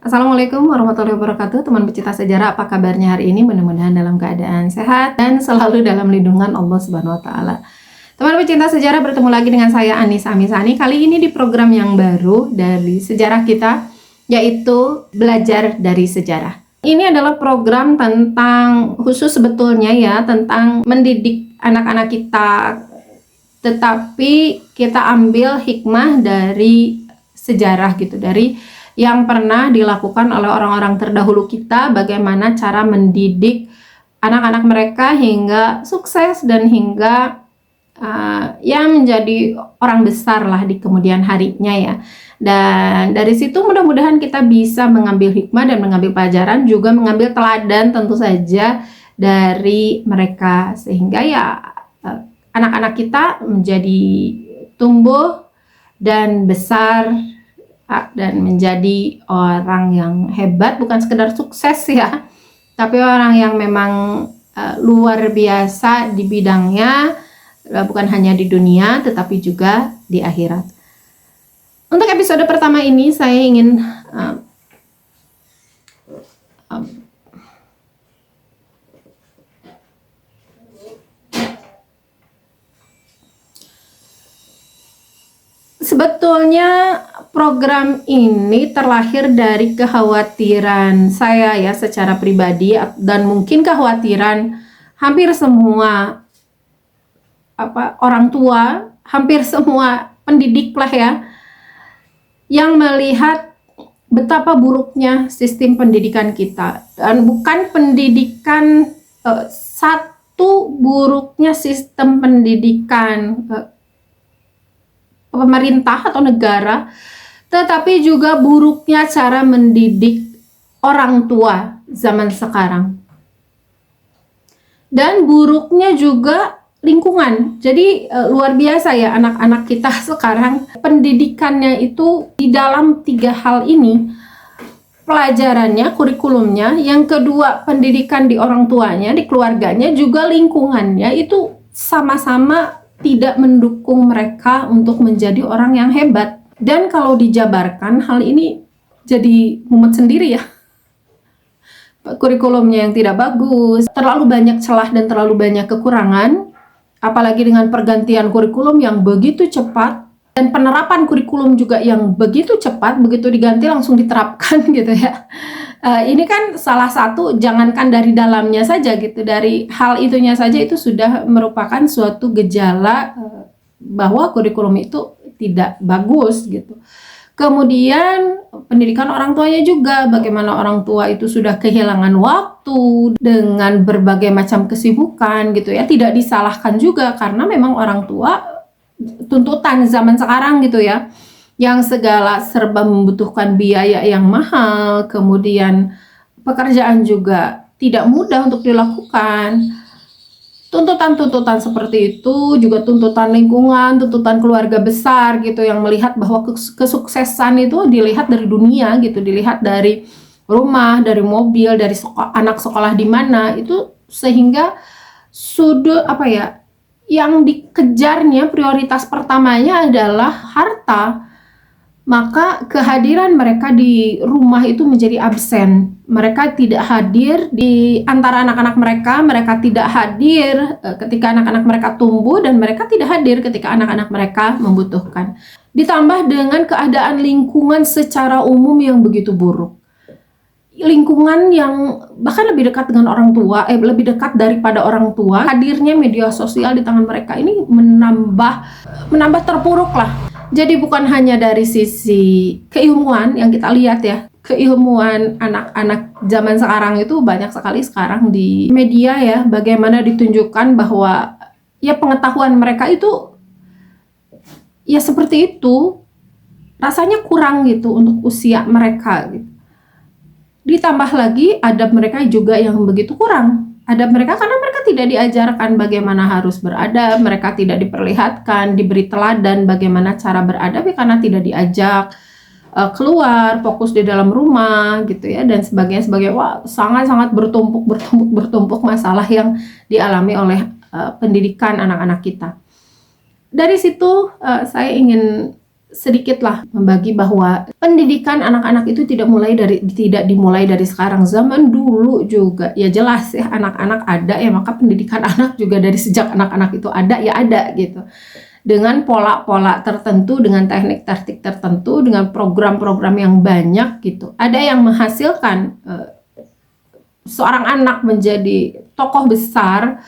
Assalamualaikum warahmatullahi wabarakatuh. Teman pecinta sejarah, apa kabarnya hari ini? Mudah-mudahan dalam keadaan sehat dan selalu dalam lindungan Allah Subhanahu wa taala. Teman pecinta sejarah, bertemu lagi dengan saya Anissa Amisani. Kali ini di program yang baru dari sejarah kita, yaitu Belajar dari Sejarah. Ini adalah program tentang khusus sebetulnya ya, tentang mendidik anak-anak kita. Tetapi kita ambil hikmah dari sejarah gitu, dari yang pernah dilakukan oleh orang-orang terdahulu kita, bagaimana cara mendidik anak-anak mereka hingga sukses dan hingga ya menjadi orang besar lah di kemudian harinya ya. Dan dari situ mudah-mudahan kita bisa mengambil hikmah dan mengambil pelajaran, juga mengambil teladan tentu saja dari mereka, sehingga ya anak-anak kita menjadi tumbuh dan besar dan menjadi orang yang hebat, bukan sekedar sukses ya, tapi orang yang memang luar biasa di bidangnya, bukan hanya di dunia tetapi juga di akhirat. Untuk episode pertama ini saya ingin sebetulnya program ini terlahir dari kekhawatiran saya ya secara pribadi, dan mungkin kekhawatiran hampir semua orang tua, hampir semua pendidik lah ya, yang melihat betapa buruknya sistem pendidikan kita. Dan bukan pendidikan satu, buruknya sistem pendidikan pemerintah atau negara, tetapi juga buruknya cara mendidik orang tua zaman sekarang, dan buruknya juga lingkungan. Jadi luar biasa ya anak-anak kita sekarang, pendidikannya itu di dalam 3 hal ini: pelajarannya, kurikulumnya, yang kedua pendidikan di orang tuanya, di keluarganya, juga lingkungannya, itu sama-sama tidak mendukung mereka untuk menjadi orang yang hebat. Dan kalau dijabarkan, hal ini jadi mumet sendiri ya. Kurikulumnya yang tidak bagus, terlalu banyak celah dan terlalu banyak kekurangan, apalagi dengan pergantian kurikulum yang begitu cepat, dan penerapan kurikulum juga yang begitu cepat, begitu diganti langsung diterapkan gitu ya. Ini kan salah satu, jangankan dari dalamnya saja gitu, dari hal itunya saja itu sudah merupakan suatu gejala bahwa kurikulum itu tidak bagus gitu. Kemudian pendidikan orang tuanya juga, bagaimana orang tua itu sudah kehilangan waktu dengan berbagai macam kesibukan gitu ya. Tidak disalahkan juga, karena memang orang tua, tuntutan zaman sekarang gitu ya, yang segala serba membutuhkan biaya yang mahal, kemudian pekerjaan juga tidak mudah untuk dilakukan. Tuntutan-tuntutan seperti itu, juga tuntutan lingkungan, tuntutan keluarga besar gitu, yang melihat bahwa kesuksesan itu dilihat dari dunia gitu, dilihat dari rumah, dari mobil, dari anak sekolah di mana, itu sehingga sudut yang dikejarnya, prioritas pertamanya adalah harta. Maka kehadiran mereka di rumah itu menjadi absen. Mereka tidak hadir di antara anak-anak mereka, mereka tidak hadir ketika anak-anak mereka tumbuh, dan mereka tidak hadir ketika anak-anak mereka membutuhkan. Ditambah dengan keadaan lingkungan secara umum yang begitu buruk. Lingkungan yang bahkan lebih dekat dengan orang tua, lebih dekat daripada orang tua. Hadirnya media sosial di tangan mereka ini menambah terpuruk lah. Jadi bukan hanya dari sisi keilmuan yang kita lihat ya, keilmuan anak-anak zaman sekarang itu banyak sekali sekarang di media ya, bagaimana ditunjukkan bahwa ya pengetahuan mereka itu ya seperti itu, rasanya kurang gitu untuk usia mereka gitu. Ditambah lagi adab mereka juga yang begitu kurang. Adab mereka, karena mereka tidak diajarkan bagaimana harus beradab, mereka tidak diperlihatkan, diberi teladan bagaimana cara beradab ya, karena tidak diajak keluar, fokus di dalam rumah gitu ya, dan sebagainya. Wah, sangat-sangat bertumpuk masalah yang dialami oleh pendidikan anak-anak kita. Dari situ saya ingin sedikitlah membagi bahwa pendidikan anak-anak itu tidak dimulai dari sekarang. Zaman dulu juga ya jelas ya anak-anak ada ya, maka pendidikan anak juga dari sejak anak-anak itu ada ya ada gitu. Dengan pola-pola tertentu, dengan teknik-teknik tertentu, dengan program-program yang banyak gitu. Ada yang menghasilkan seorang anak menjadi tokoh besar,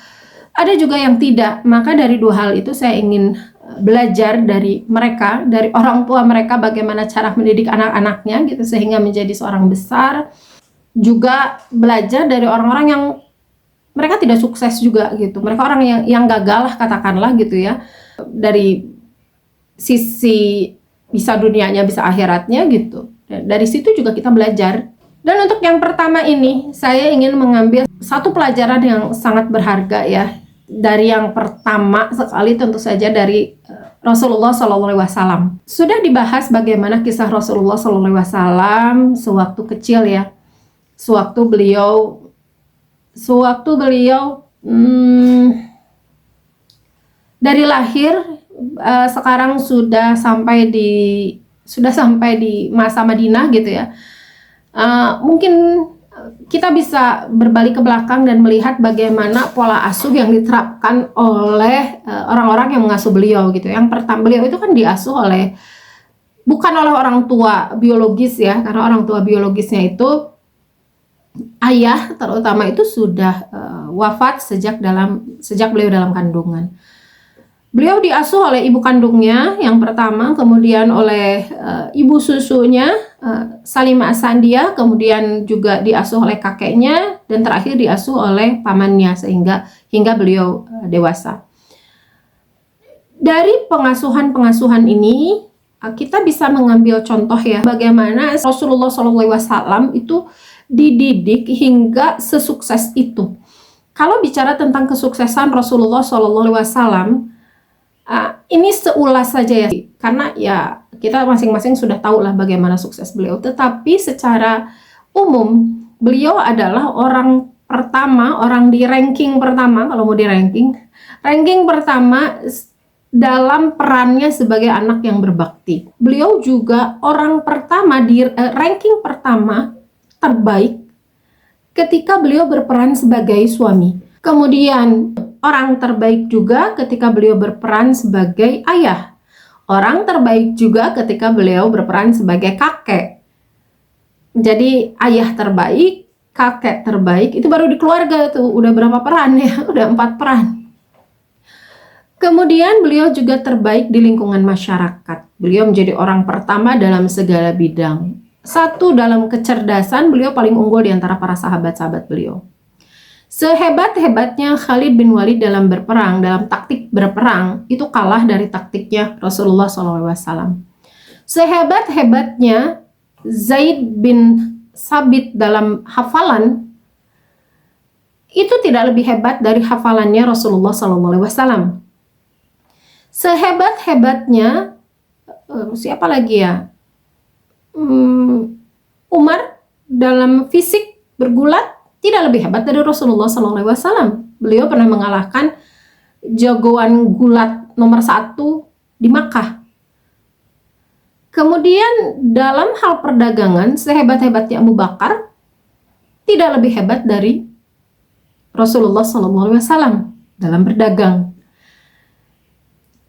ada juga yang tidak. Maka dari dua hal itu saya ingin belajar dari mereka, dari orang tua mereka bagaimana cara mendidik anak-anaknya gitu sehingga menjadi seorang besar. Juga belajar dari orang-orang yang mereka tidak sukses juga gitu. Mereka orang yang gagal lah katakanlah gitu ya. Dari sisi bisa dunianya, bisa akhiratnya gitu. Dari situ juga kita belajar. Dan untuk yang pertama ini, saya ingin mengambil satu pelajaran yang sangat berharga ya. Dari yang pertama sekali tentu saja dari Rasulullah SAW. Sudah dibahas bagaimana kisah Rasulullah SAW sewaktu kecil ya. Sewaktu beliau dari lahir, sekarang sudah sampai di masa Madinah gitu ya. Mungkin kita bisa berbalik ke belakang dan melihat bagaimana pola asuh yang diterapkan oleh orang-orang yang mengasuh beliau gitu. Yang pertama, beliau itu kan diasuh bukan oleh orang tua biologis ya, karena orang tua biologisnya itu ayah terutama itu sudah wafat sejak beliau dalam kandungan. Beliau diasuh oleh ibu kandungnya yang pertama, kemudian oleh ibu susunya Salimah Asandia, kemudian juga diasuh oleh kakeknya, dan terakhir diasuh oleh pamannya hingga beliau dewasa. Dari pengasuhan ini kita bisa mengambil contoh ya bagaimana Rasulullah SAW itu dididik hingga sesukses itu. Kalau bicara tentang kesuksesan Rasulullah SAW, ini seulas saja ya, karena ya kita masing-masing sudah tahu lah bagaimana sukses beliau. Tetapi secara umum beliau adalah orang pertama, orang di ranking pertama, kalau mau di ranking pertama dalam perannya sebagai anak yang berbakti. Beliau juga orang pertama di ranking pertama terbaik ketika beliau berperan sebagai suami. Kemudian orang terbaik juga ketika beliau berperan sebagai ayah. Orang terbaik juga ketika beliau berperan sebagai kakek. Jadi ayah terbaik, kakek terbaik, itu baru di keluarga tuh. Udah berapa peran ya? Udah 4 peran. Kemudian beliau juga terbaik di lingkungan masyarakat. Beliau menjadi orang pertama dalam segala bidang. Satu, dalam kecerdasan, beliau paling unggul di antara para sahabat-sahabat beliau. Sehebat-hebatnya Khalid bin Walid dalam berperang, dalam taktik berperang, itu kalah dari taktiknya Rasulullah SAW. Sehebat-hebatnya Zaid bin Sabit dalam hafalan, itu tidak lebih hebat dari hafalannya Rasulullah SAW. Sehebat-hebatnya, siapa lagi ya? Umar dalam fisik bergulat, tidak lebih hebat dari Rasulullah SAW. Beliau pernah mengalahkan jagoan gulat nomor 1 di Makkah. Kemudian dalam hal perdagangan, sehebat-hebatnya Abu Bakar, tidak lebih hebat dari Rasulullah SAW dalam berdagang.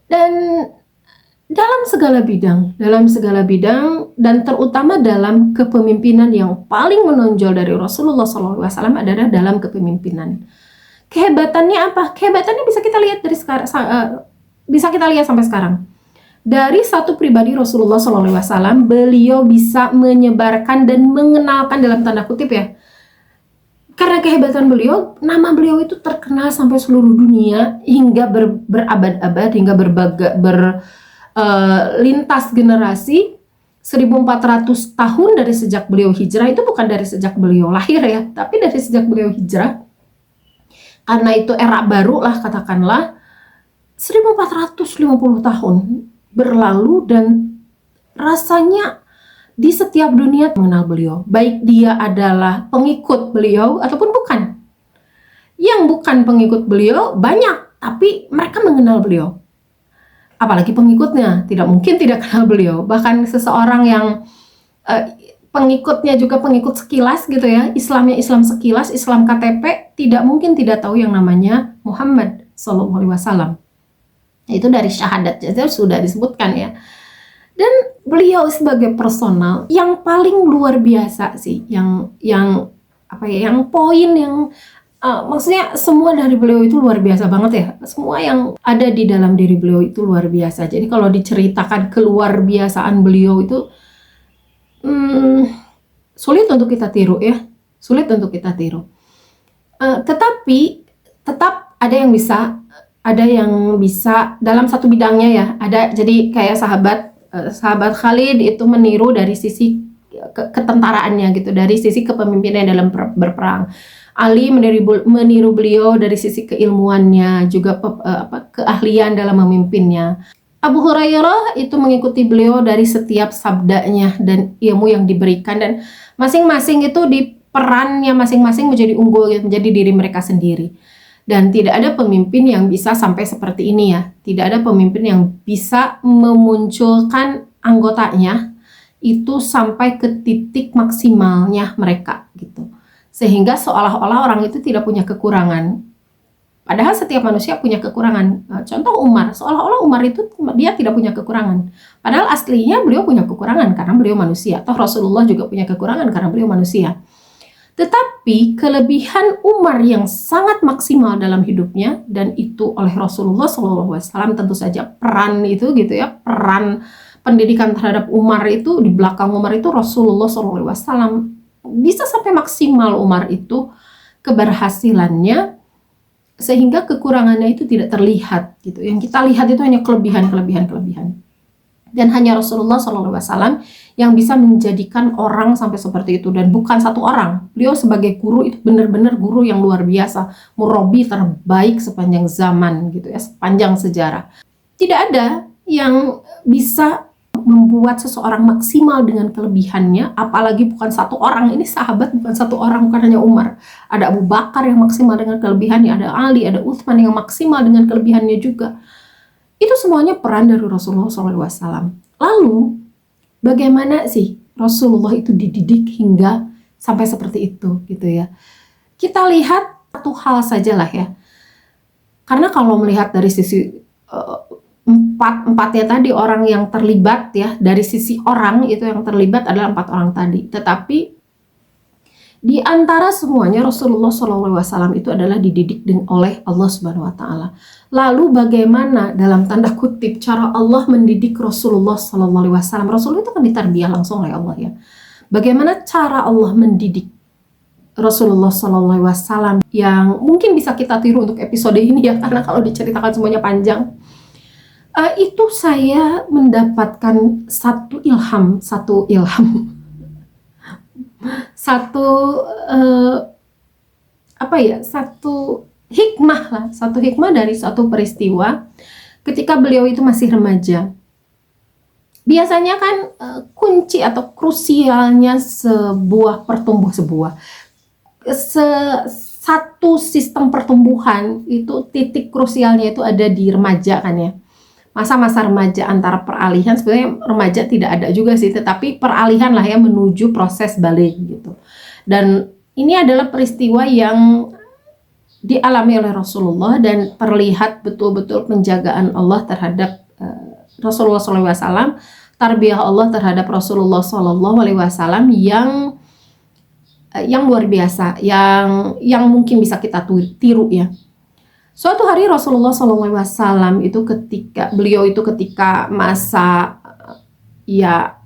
Dan dalam segala bidang dan terutama dalam kepemimpinan yang paling menonjol dari Rasulullah SAW adalah dalam kepemimpinan. Kehebatannya apa? Kehebatannya bisa kita lihat dari sekarang, bisa kita lihat sampai sekarang. Dari satu pribadi Rasulullah SAW, beliau bisa menyebarkan dan mengenalkan dalam tanda kutip ya. Karena kehebatan beliau, nama beliau itu terkenal sampai seluruh dunia hingga berabad-abad, hingga lintas generasi. 1400 tahun dari sejak beliau hijrah, itu bukan dari sejak beliau lahir ya, tapi dari sejak beliau hijrah. Karena itu era baru lah katakanlah, 1450 tahun berlalu dan rasanya di setiap dunia mengenal beliau, baik dia adalah pengikut beliau ataupun bukan. Yang bukan pengikut beliau banyak, tapi mereka mengenal beliau. apalagi pengikutnya tidak mungkin tidak kenal beliau. Bahkan seseorang yang pengikutnya juga pengikut sekilas gitu ya, Islamnya Islam sekilas, Islam KTP, tidak mungkin tidak tahu yang namanya Muhammad Sallallahu Alaihi Wasallam. Itu dari syahadat saja sudah disebutkan ya. Dan beliau sebagai personal yang paling luar biasa sih, yang apa ya, yang poin yang maksudnya semua dari beliau itu luar biasa banget ya. Semua yang ada di dalam diri beliau itu luar biasa. Jadi kalau diceritakan keluar biasaan beliau itu sulit untuk kita tiru ya, sulit untuk kita tiru. Tetapi tetap ada yang bisa dalam satu bidangnya ya. Ada, jadi kayak sahabat Khalid itu meniru dari sisi ketentaraannya gitu, dari sisi kepemimpinannya dalam berperang. Ali meniru beliau dari sisi keilmuannya, juga keahlian dalam memimpinnya. Abu Hurairah itu mengikuti beliau dari setiap sabdanya dan ilmu yang diberikan, dan masing-masing itu di perannya masing-masing menjadi unggul, menjadi diri mereka sendiri. Dan tidak ada pemimpin yang bisa sampai seperti ini ya. Tidak ada pemimpin yang bisa memunculkan anggotanya itu sampai ke titik maksimalnya mereka gitu. Sehingga seolah-olah orang itu tidak punya kekurangan. Padahal setiap manusia punya kekurangan. Contoh Umar, seolah-olah Umar itu dia tidak punya kekurangan. Padahal aslinya beliau punya kekurangan karena beliau manusia. Atau Rasulullah juga punya kekurangan karena beliau manusia. Tetapi kelebihan Umar yang sangat maksimal dalam hidupnya, dan itu oleh Rasulullah SAW, tentu saja peran itu gitu ya, peran pendidikan terhadap Umar itu, di belakang Umar itu Rasulullah SAW. Bisa sampai maksimal Umar itu keberhasilannya, sehingga kekurangannya itu tidak terlihat gitu. Yang kita lihat itu hanya kelebihan. Dan hanya Rasulullah SAW yang bisa menjadikan orang sampai seperti itu, dan bukan satu orang. Beliau sebagai guru itu benar-benar guru yang luar biasa, murabi terbaik sepanjang zaman gitu ya, sepanjang sejarah. Tidak ada yang bisa membuat seseorang maksimal dengan kelebihannya, apalagi bukan satu orang. Ini sahabat bukan satu orang, bukan hanya Umar. Ada Abu Bakar yang maksimal dengan kelebihannya, ada Ali, ada Utsman yang maksimal dengan kelebihannya juga. Itu semuanya peran dari Rasulullah SAW. Lalu bagaimana sih Rasulullah itu dididik hingga sampai seperti itu gitu ya. Kita lihat satu hal sajalah ya. Karena kalau melihat dari sisi empatnya tadi, orang yang terlibat ya, dari sisi orang itu yang terlibat adalah 4 orang tadi. Tetapi di antara semuanya Rasulullah SAW itu adalah dididik oleh Allah Subhanahu Wa Taala. Lalu bagaimana dalam tanda kutip cara Allah mendidik Rasulullah SAW? Rasulullah itu kan ditarbiyah langsung oleh Allah ya. Bagaimana cara Allah mendidik Rasulullah SAW yang mungkin bisa kita tiru untuk episode ini ya, karena kalau diceritakan semuanya panjang. Itu saya mendapatkan satu ilham. Satu hikmah dari satu peristiwa ketika beliau itu masih remaja. Biasanya kan kunci atau krusialnya satu sistem pertumbuhan itu, titik krusialnya itu ada di remaja kan ya. Masa-masa remaja antara peralihan, sebenarnya remaja tidak ada juga sih, tetapi peralihan lah ya menuju proses balik gitu. Dan ini adalah peristiwa yang dialami oleh Rasulullah, dan terlihat betul-betul penjagaan Allah terhadap Rasulullah SAW, tarbiyah Allah terhadap Rasulullah SAW yang luar biasa, yang mungkin bisa kita tiru ya. Suatu hari Rasulullah SAW itu ketika masa ya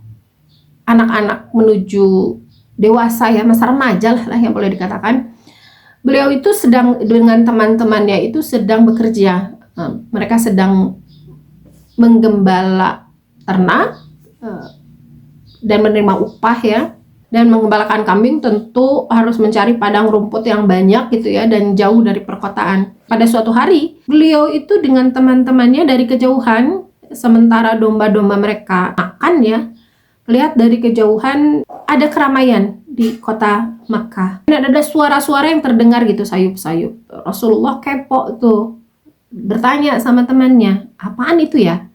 anak-anak menuju dewasa ya, masa remaja lah yang boleh dikatakan, beliau itu sedang dengan teman-temannya itu sedang bekerja. Mereka sedang menggembala ternak dan menerima upah ya. Dan mengembalakan kambing tentu harus mencari padang rumput yang banyak gitu ya, dan jauh dari perkotaan. Pada suatu hari, beliau itu dengan teman-temannya dari kejauhan, sementara domba-domba mereka makan ya, lihat dari kejauhan ada keramaian di kota Makkah. Dan ada suara-suara yang terdengar gitu, sayup-sayup. Rasulullah kepo tuh, bertanya sama temannya, apaan itu ya?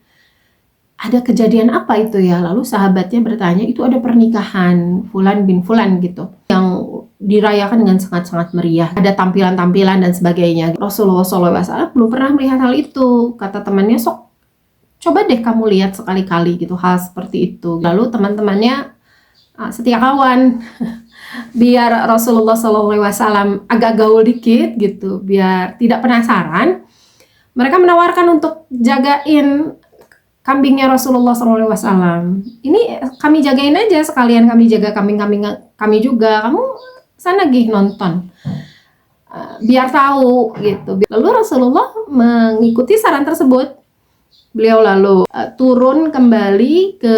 ada kejadian apa itu ya? Lalu sahabatnya bertanya, itu ada pernikahan Fulan bin Fulan gitu, yang dirayakan dengan sangat-sangat meriah. Ada tampilan-tampilan dan sebagainya. Rasulullah SAW belum pernah melihat hal itu. Kata temannya, sok coba deh kamu lihat sekali-kali gitu hal seperti itu. Lalu teman-temannya setia kawan, biar Rasulullah SAW agak gaul dikit gitu, biar tidak penasaran, mereka menawarkan untuk jagain kambingnya Rasulullah SAW. Ini kami jagain aja, sekalian kami jaga kambing-kambing kami juga. Kamu sana gih nonton, biar tahu gitu. Lalu Rasulullah mengikuti saran tersebut. Beliau lalu turun kembali ke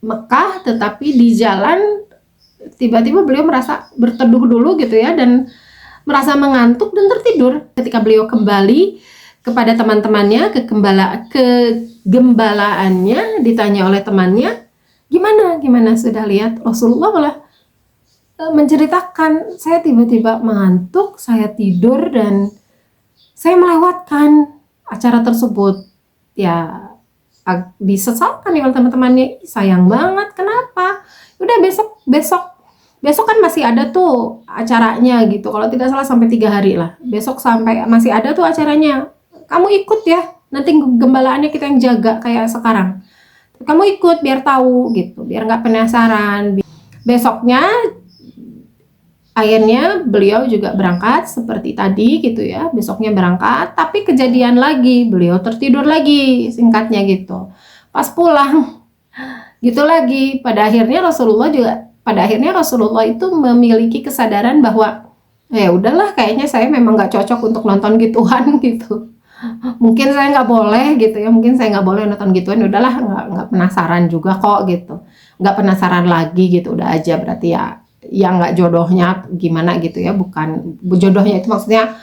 Mekah, tetapi di jalan tiba-tiba beliau merasa berteduh dulu gitu ya, dan merasa mengantuk dan tertidur. Ketika beliau kembali kepada teman-temannya, kegembalaannya, ditanya oleh temannya, gimana sudah lihat? Rasulullah malah menceritakan, saya tiba-tiba mengantuk, saya tidur, dan saya melewatkan acara tersebut. Ya disesalkan oleh teman-temannya, sayang banget, kenapa? Udah besok kan masih ada tuh acaranya gitu, kalau tidak salah sampai 3 hari lah, besok sampai masih ada tuh acaranya, kamu ikut ya, nanti gembalaannya kita yang jaga kayak sekarang, kamu ikut biar tahu gitu, biar nggak penasaran. Besoknya akhirnya beliau juga berangkat seperti tadi gitu ya, besoknya berangkat, tapi kejadian lagi, beliau tertidur lagi, singkatnya gitu. Pas pulang gitu lagi, pada akhirnya Rasulullah itu memiliki kesadaran bahwa ya udahlah, kayaknya saya memang nggak cocok untuk nonton gituan gitu. Mungkin saya nggak boleh gitu ya, mungkin saya nggak boleh nonton gituan, udahlah, nggak penasaran juga kok gitu, nggak penasaran lagi gitu, udah aja. Berarti ya nggak jodohnya gimana gitu ya, bukan jodohnya itu maksudnya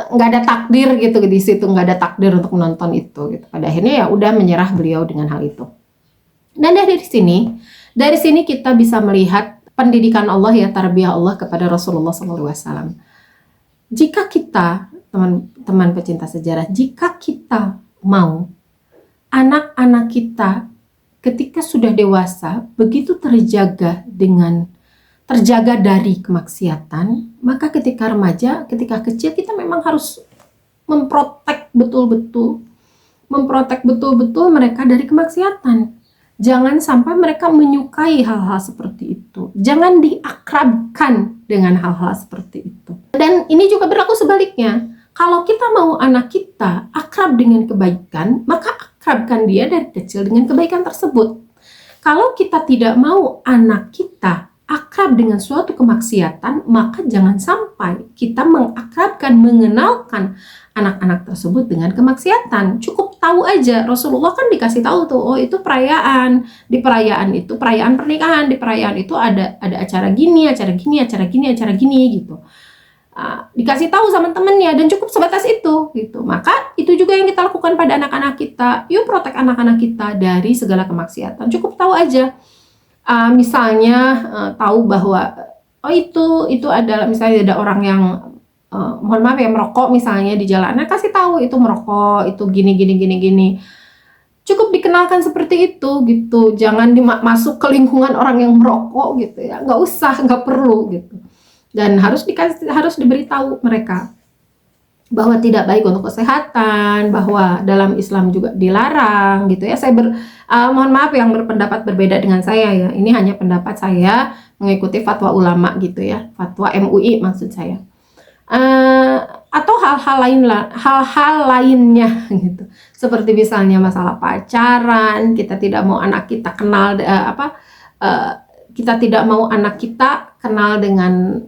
nggak ada takdir gitu di situ, nggak ada takdir untuk menonton itu gitu. Pada akhirnya ya udah menyerah beliau dengan hal itu. Dan dari sini kita bisa melihat pendidikan Allah ya, tarbiyah Allah kepada Rasulullah SAW. Jika kita, teman-teman pecinta sejarah, jika kita mau anak-anak kita ketika sudah dewasa begitu terjaga dari kemaksiatan, maka ketika remaja, ketika kecil, kita memang harus memprotek betul-betul mereka dari kemaksiatan. Jangan sampai mereka menyukai hal-hal seperti itu. Jangan diakrabkan dengan hal-hal seperti itu. Dan ini juga berlaku sebaliknya. Kalau kita mau anak kita akrab dengan kebaikan, maka akrabkan dia dari kecil dengan kebaikan tersebut. Kalau kita tidak mau anak kita akrab dengan suatu kemaksiatan, maka jangan sampai kita mengakrabkan, mengenalkan anak-anak tersebut dengan kemaksiatan. Cukup tahu aja, Rasulullah kan dikasih tahu tuh, oh itu perayaan, di perayaan itu perayaan pernikahan, di perayaan itu ada acara gini gitu. Dikasih tahu sama temennya, dan cukup sebatas itu gitu. Maka itu juga yang kita lakukan pada anak-anak kita. Yuk protek anak-anak kita dari segala kemaksiatan. Cukup tahu aja. Misalnya tahu bahwa oh itu adalah, misalnya ada orang yang mohon maaf ya, merokok misalnya di jalanan, kasih tahu itu merokok, itu gini. Cukup dikenalkan seperti itu gitu. Jangan masuk ke lingkungan orang yang merokok gitu ya. Nggak usah, nggak perlu gitu. Dan harus diberitahu mereka bahwa tidak baik untuk kesehatan, bahwa dalam Islam juga dilarang gitu ya. Saya mohon maaf yang berpendapat berbeda dengan saya ya. Ini hanya pendapat saya mengikuti fatwa ulama gitu ya, fatwa MUI maksud saya. Atau hal-hal lainnya gitu. Seperti misalnya masalah pacaran, kita tidak mau anak kita kenal kita tidak mau anak kita kenal dengan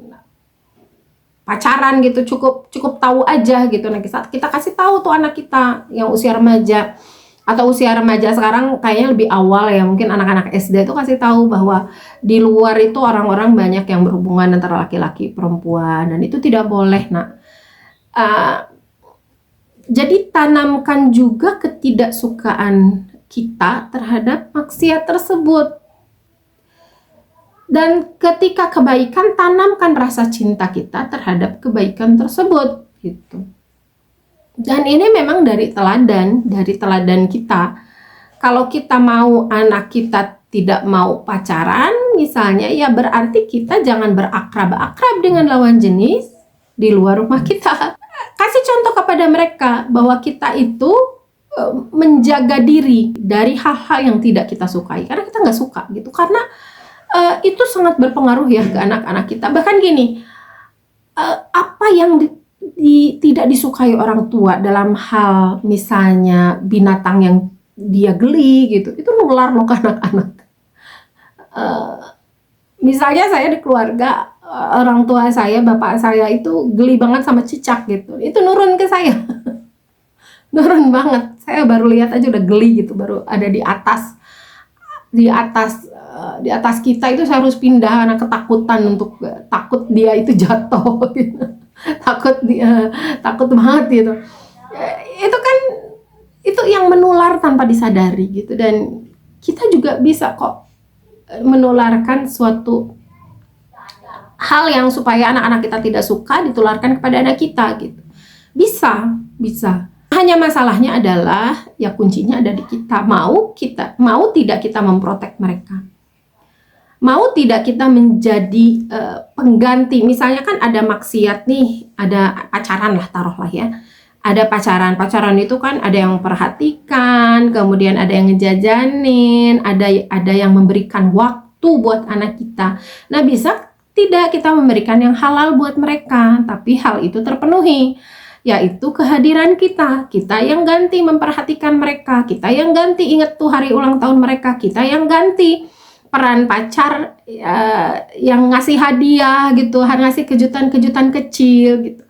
pacaran gitu, cukup tahu aja gitu. Nah, kita kasih tahu tuh anak kita yang usia remaja, atau usia remaja sekarang kayaknya lebih awal ya, mungkin anak-anak SD itu kasih tahu bahwa di luar itu orang-orang banyak yang berhubungan antara laki-laki perempuan, dan itu tidak boleh. Nah, jadi tanamkan juga ketidaksukaan kita terhadap maksiat tersebut. Dan ketika kebaikan, tanamkan rasa cinta kita terhadap kebaikan tersebut gitu. Dan ini memang dari teladan kita. Kalau kita mau anak kita tidak mau pacaran misalnya, ya berarti kita jangan berakrab-akrab dengan lawan jenis di luar rumah kita. Kasih contoh kepada mereka bahwa kita itu menjaga diri dari hal-hal yang tidak kita sukai, karena kita nggak suka gitu, karena itu sangat berpengaruh ya ke anak-anak kita. Bahkan gini, apa yang tidak disukai orang tua dalam hal misalnya binatang yang dia geli gitu, itu nular loh ke anak-anak. Misalnya saya di keluarga, orang tua saya, bapak saya itu geli banget sama cicak gitu, itu nurun ke saya. Nurun banget, saya baru lihat aja udah geli gitu, baru ada di atas kita itu saya harus pindah, anak ketakutan untuk takut dia itu jatuh gitu. takut banget gitu. Itu kan itu yang menular tanpa disadari gitu, dan kita juga bisa kok menularkan suatu hal yang supaya anak-anak kita tidak suka ditularkan kepada anak kita gitu. Bisa. Hanya masalahnya adalah ya kuncinya ada di kita. Mau tidak kita memprotek mereka. Mau tidak kita menjadi pengganti. Misalnya kan ada maksiat nih, ada pacaran lah, taruhlah ya. Ada pacaran itu kan ada yang memperhatikan, kemudian ada yang ngejajanin, ada yang memberikan waktu buat anak kita. Nah, bisa tidak kita memberikan yang halal buat mereka, tapi hal itu terpenuhi, yaitu kehadiran kita yang ganti memperhatikan mereka, kita yang ganti ingat tuh hari ulang tahun mereka, kita yang ganti peran pacar yang ngasih hadiah gitu, ngasih kejutan-kejutan kecil gitu,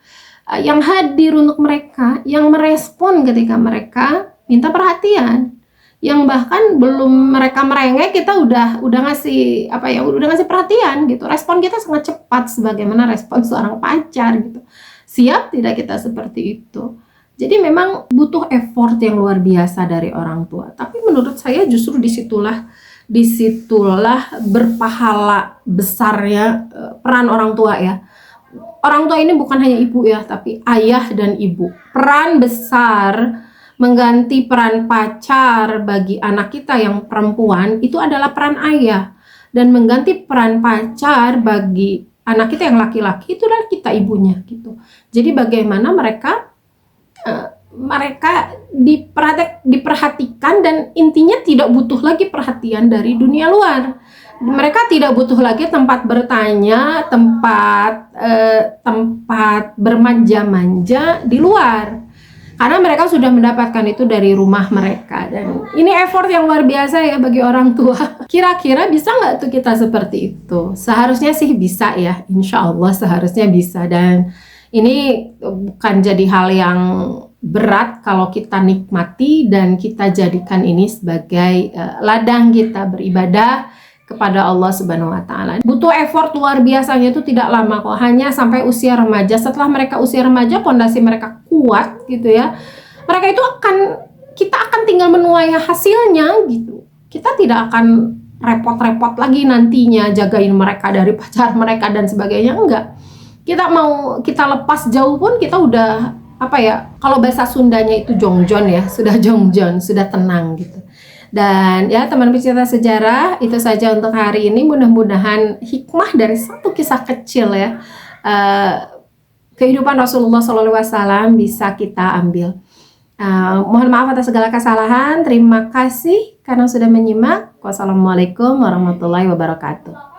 yang hadir untuk mereka, yang merespon ketika mereka minta perhatian, yang bahkan belum mereka merengek kita udah ngasih udah ngasih perhatian gitu. Respon kita sangat cepat sebagaimana respon seorang pacar gitu. Siap tidak kita seperti itu? Jadi memang butuh effort yang luar biasa dari orang tua. Tapi menurut saya justru disitulah berpahala besarnya peran orang tua ya. Orang tua ini bukan hanya ibu ya, tapi ayah dan ibu. Peran besar mengganti peran pacar bagi anak kita yang perempuan itu adalah peran ayah. Dan mengganti peran pacar bagi anak kita yang laki-laki itu adalah kita ibunya gitu. Jadi bagaimana mereka diperhatikan, dan intinya tidak butuh lagi perhatian dari dunia luar. Mereka tidak butuh lagi tempat bertanya, tempat bermanja-manja di luar, karena mereka sudah mendapatkan itu dari rumah mereka. Dan ini effort yang luar biasa ya bagi orang tua. Kira-kira bisa nggak tuh kita seperti itu? Seharusnya sih bisa ya, insya Allah seharusnya bisa. Dan ini bukan jadi hal yang berat kalau kita nikmati dan kita jadikan ini sebagai ladang kita beribadah kepada Allah Subhanahu wa Ta'ala. Butuh effort luar biasanya, itu tidak lama kok, hanya sampai usia remaja. Setelah mereka usia remaja, fondasi mereka kuat gitu ya, kita akan tinggal menuai hasilnya gitu. Kita tidak akan repot-repot lagi nantinya jagain mereka dari pacar mereka dan sebagainya, enggak. Kita lepas jauh pun kita udah kalau bahasa Sundanya itu jongjon ya, sudah jongjon, sudah tenang gitu. Dan ya teman pecinta sejarah, itu saja untuk hari ini. Mudah-mudahan hikmah dari satu kisah kecil ya, kehidupan Rasulullah SAW bisa kita ambil. Mohon maaf atas segala kesalahan. Terima kasih karena sudah menyimak. Wassalamualaikum warahmatullahi wabarakatuh.